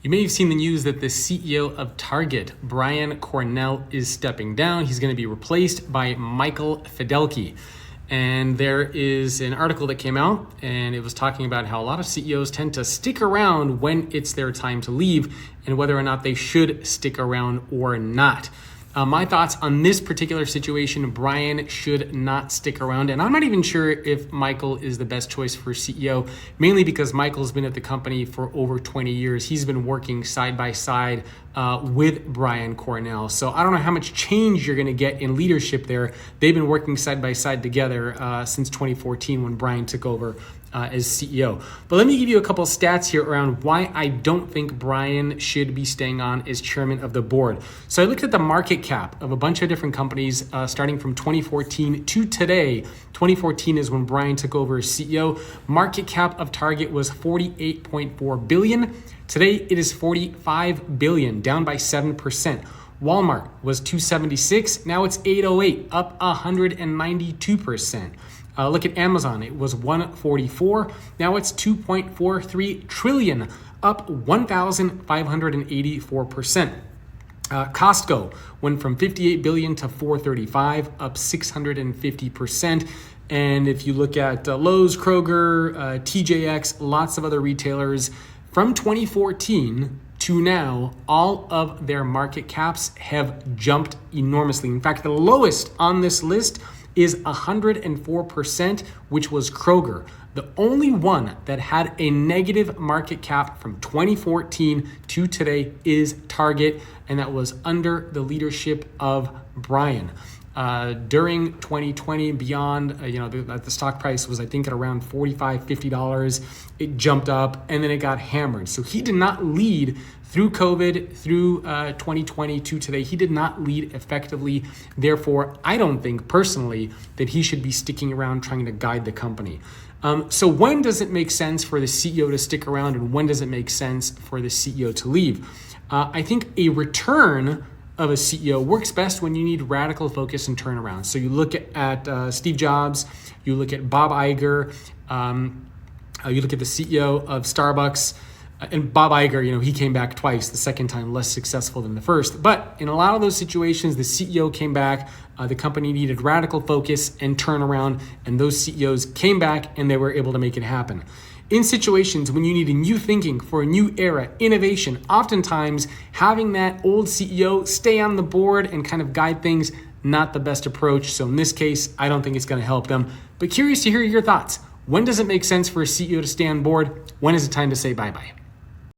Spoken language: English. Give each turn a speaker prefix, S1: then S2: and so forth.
S1: You may have seen the news that the CEO of Target, Brian Cornell, is stepping down. He's going to be replaced by Michael Fidelki. And there is an article that came out, and it was talking about how a lot of CEOs tend to stick around when it's their time to leave and whether or not they should stick around or not. My thoughts on this particular situation: Brian should not stick around. And I'm not even sure if Michael is the best choice for CEO, mainly because Michael's been at the company for over 20 years. He's been working side by side with Brian Cornell. So I don't know how much change you're going to get in leadership there. They've been working side by side together since 2014 when Brian took over as CEO. But let me give you a couple stats here around why I don't think Brian should be staying on as chairman of the board. So I looked at the market cap of a bunch of different companies starting from 2014 to today. 2014 is when Brian took over as CEO. Market cap of Target was $48.4 billion. Today it is $45 billion, down by 7%. Walmart was $276, now it's $808, up 192%. Look at Amazon, it was $144, now it's $2.43 trillion, up 1,584%. Costco went from $58 billion to $435, up 650%. And if you look at Lowe's, Kroger, TJX, lots of other retailers, from 2014 to now, all of their market caps have jumped enormously. In fact, the lowest on this list is 104%, which was Kroger. The only one that had a negative market cap from 2014 to today is Target, and that was under the leadership of Brian. During 2020 and beyond, the stock price was, I think, at around $45, $50. It jumped up and then it got hammered. So he did not lead through COVID, through 2020 to today. He did not lead effectively. Therefore, I don't think personally that he should be sticking around trying to guide the company. So when does it make sense for the CEO to stick around, and when does it make sense for the CEO to leave? I think a return of a CEO works best when you need radical focus and turnaround. So you look at Steve Jobs, you look at Bob Iger, you look at the CEO of Starbucks, and Bob Iger, he came back twice, the second time less successful than the first. But in a lot of those situations, the CEO came back, the company needed radical focus and turnaround, and those CEOs came back and they were able to make it happen. In situations when you need a new thinking for a new era, innovation, oftentimes having that old CEO stay on the board and kind of guide things, not the best approach. So in this case, I don't think it's going to help them. But curious to hear your thoughts. When does it make sense for a CEO to stay on board? When is it time to say bye-bye?